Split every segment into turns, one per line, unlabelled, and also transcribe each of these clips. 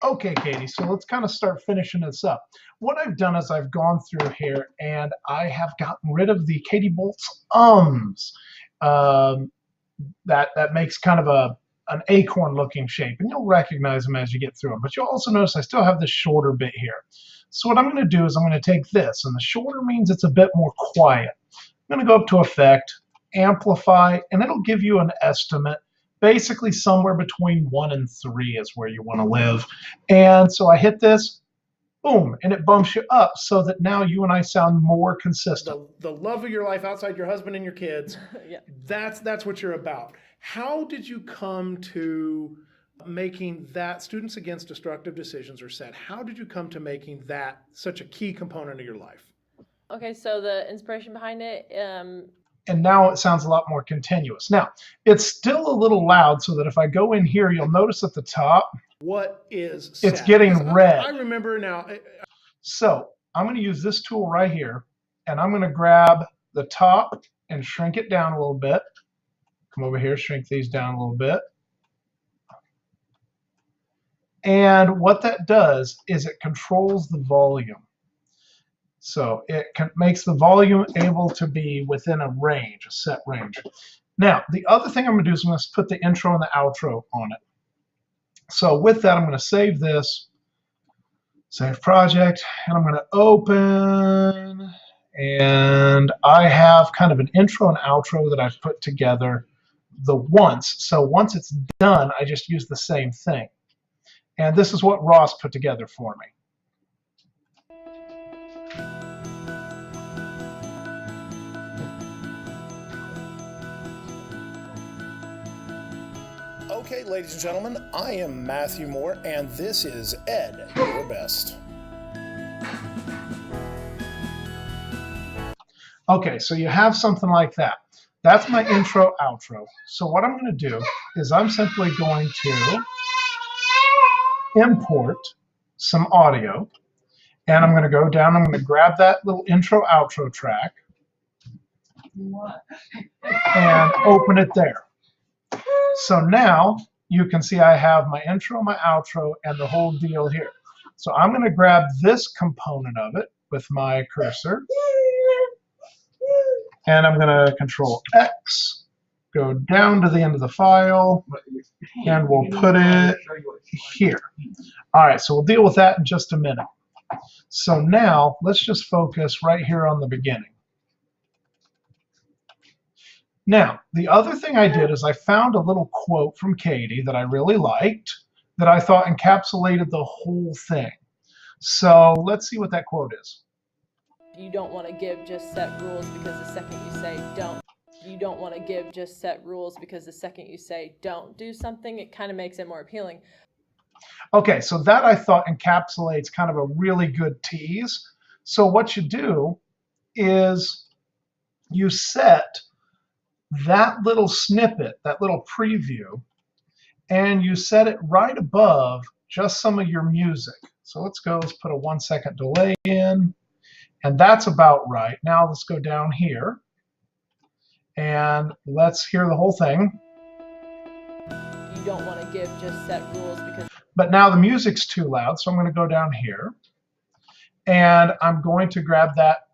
Okay, Katie, so let's kind of start finishing this up. What I've done is I've gone through here and I have gotten rid of the Katie Boltz ums. Um, that makes kind of an acorn looking shape, and you'll recognize them as you get through them. But you'll also notice I still have this shorter bit here. So what I'm going to do is I'm going to take this, and the shorter means it's a bit more quiet. I'm going to go up to Effect, Amplify, and it'll give you an estimate. Basically somewhere between 1 and 3 is where you want to live. And so I hit this, boom, and it bumps you up so that now you and I sound more consistent.
The love of your life outside your husband and your kids,
Yeah.
that's what you're about. How did you come to making that Students Against Destructive Decisions are Set? How did you come to making that such a key component of your life?
Okay, so the inspiration behind it,
And now it sounds a lot more continuous. Now, it's still a little loud, so that if I go in here, you'll notice at the top,
What is set?
it's getting red.
I remember now.
So I'm going to use this tool right here, and I'm going to grab the top and shrink it down a little bit. Come over here, shrink these down a little bit. And what that does is it controls the volume. So it makes the volume able to be within a range, a set range. Now, the other thing I'm going to do is I'm going to put the intro and the outro on it. So with that, I'm going to save this, save project, and I'm going to open, and I have kind of an intro and outro that I've put together the once. So once it's done, I just use the same thing. And this is what Ross put together for me.
Okay, ladies and gentlemen, I am Matthew Moore, and this is Ed, Your Best.
Okay, so you have something like that. That's my intro, outro. So what I'm going to do is I'm simply going to import some audio, and I'm going to go down, I'm going to grab that little intro, outro track, and open it there. So now you can see I have my intro, my outro, and the whole deal here. So I'm going to grab this component of it with my cursor, and I'm going to Control X, go down to the end of the file, and we'll put it here. All right, so we'll deal with that in just a minute. So now let's just focus right here on the beginning. Now, the other thing I did is I found a little quote from Katie that I really liked that I thought encapsulated the whole thing. So let's see what that quote is.
you don't want to give just set rules because the second you say don't. You don't want to give just set rules because the second you say don't do something, it kind of makes it more appealing.
Okay, so that I thought encapsulates kind of a really good tease. So what you do is you set that little snippet, that little preview, and you set it right above just some of your music. So let's put a 1 second delay in, and that's about right. Now let's go down here, and let's hear the whole thing.
You don't want to give just set rules because...
But now the music's too loud, so I'm going to go down here, and I'm going to grab that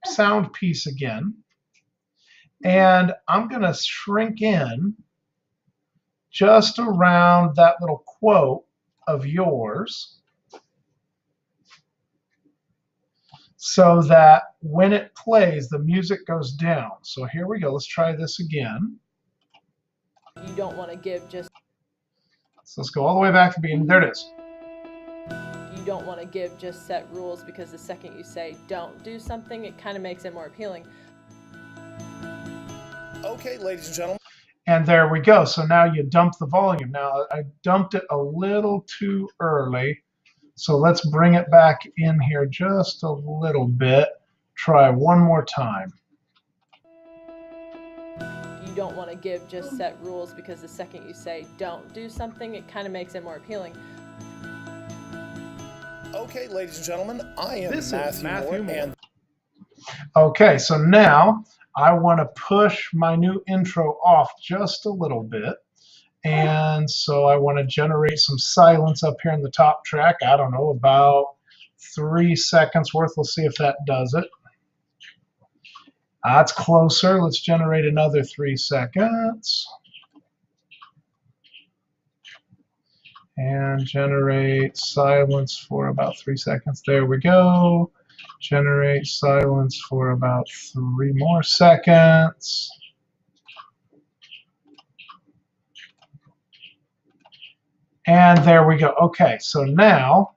sound piece again, and I'm going to shrink in just around that little quote of yours so that when it plays, the music goes down. So here we go. Let's try this again.
You don't want to give just...
So let's go all the way back to the beginning. There it is.
You don't want to give just set rules because the second you say don't do something, it kind of makes it more appealing.
Okay, ladies and gentlemen.
And there we go. So now you dump the volume. Now I dumped it a little too early. So let's bring it back in here just a little bit. Try one more time.
You don't want to give just set rules because the second you say don't do something, it kind of makes it more appealing.
Okay, ladies and gentlemen, I am Matthew Moore. And...
Okay, so now I want to push my new intro off just a little bit, And so I want to generate some silence up here in the top track. I don't know, about 3 seconds worth. We'll see if that does it. That's closer. Let's generate another 3 seconds. And generate silence for about 3 seconds. There we go. Generate silence for about 3 more seconds. And there we go. Okay, so now,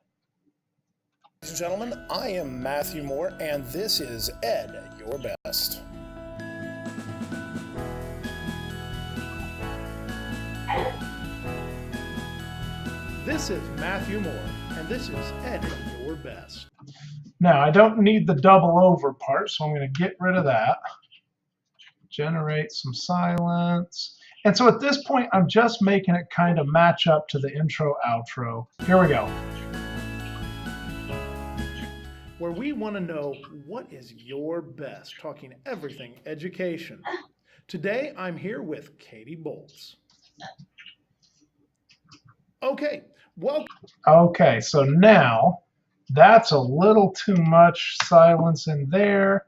Ladies and gentlemen, I am Matthew Moore, and this is Ed at Your Best. This is Matthew Moore, and this is Ed at Your Best.
now I don't need the double over part, so I'm going to get rid of that. Generate some silence. And so at this point, I'm just making it kind of match up to the intro, outro. Here we go.
Where we want to know what is your best, talking everything education. Today, I'm here with Katie Boltz. Okay, welcome.
Okay, so now that's a little too much silence in there.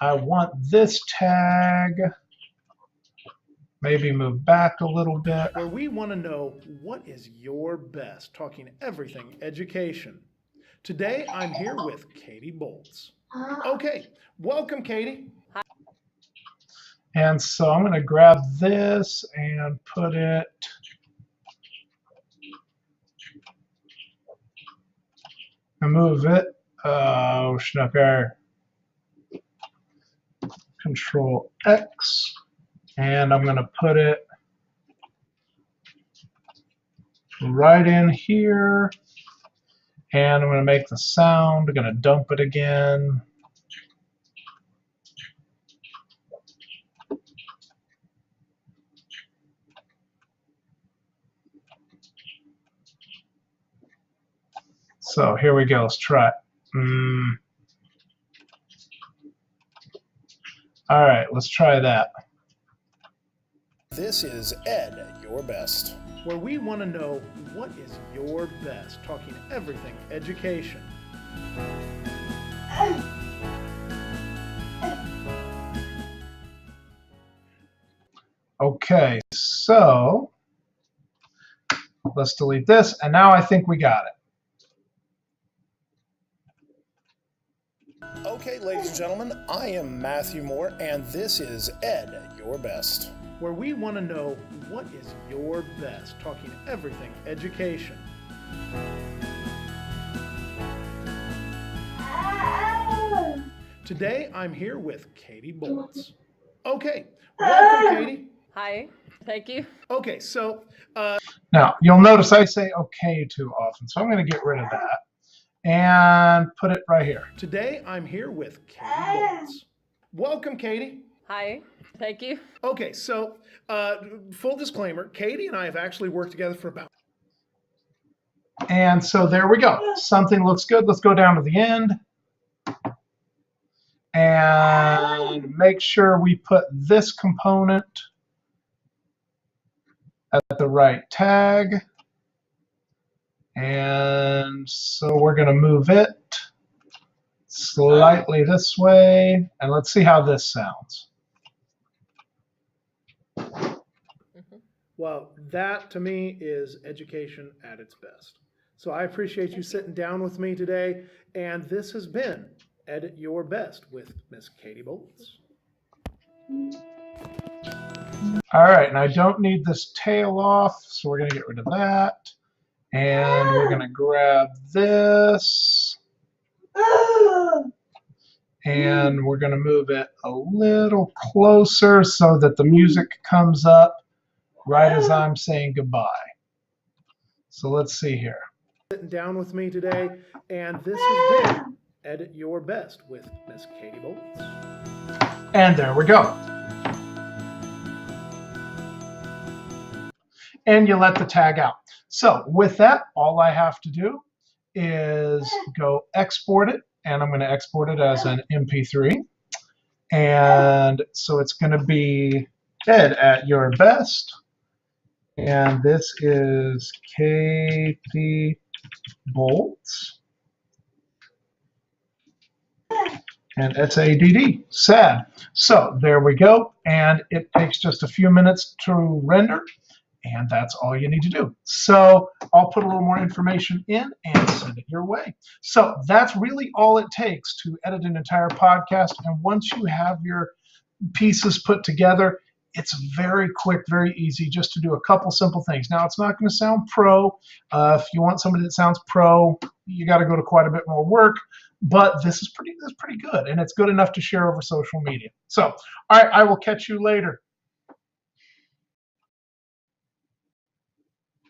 I want this tag maybe move back a little bit.
Where we want to know what is your best, talking everything education. Today, I'm here with Katie Boltz. Okay, welcome, Katie.
And so I'm going to grab this and put it and move it. Oh, schnucker. Control X. And I'm going to put it right in here. And I'm going to make the sound. I'm going to dump it again. So here we go. Let's try it. All right, let's try that.
This is Ed at Your Best, where we want to know what is your best, talking everything education.
Okay, so let's delete this, and now I think we got it.
Okay, ladies and gentlemen, I am Matthew Moore, and this is Ed at Your Best, where we want to know what is your best, talking everything education. Today, I'm here with Katie Boltz. Okay, welcome, Katie.
Hi, thank you.
Okay, so
Now, you'll notice I say okay too often, so I'm going to get rid of that and put it right here.
today I'm here with Katie Boltz. Welcome, Katie.
Hi, thank you.
Okay, so full disclaimer, Katie and I have actually worked together for about.
And so there we go. Something looks good. Let's go down to the end and make sure we put this component at the right tag. And so we're going to move it slightly this way, and let's see how this sounds.
Well, that to me is education at its best. So I appreciate you sitting down with me today, and this has been Ed at Your Best with Miss Katie Boltz.
All right, and I don't need this tail off, so we're going to get rid of that. And we're going to grab this. And we're going to move it a little closer so that the music comes up right as I'm saying goodbye. So let's see here.
Sitting down with me today, and this has been Ed at Your Best with Miss Katie Boltz.
And there we go. And you let the tag out. So with that, all I have to do is go export it, and I'm going to export it as an MP3. And so it's going to be Ed at Your Best. And this is Katie Boltz. And SADD, sad. So there we go. And it takes just a few minutes to render. And that's all you need to do. So I'll put a little more information in and send it your way. So that's really all it takes to edit an entire podcast. And once you have your pieces put together, it's very quick, very easy just to do a couple simple things. Now, it's not going to sound pro. If you want somebody that sounds pro, you got to go to quite a bit more work. But this is pretty good, and it's good enough to share over social media. So, all right, I will catch you later.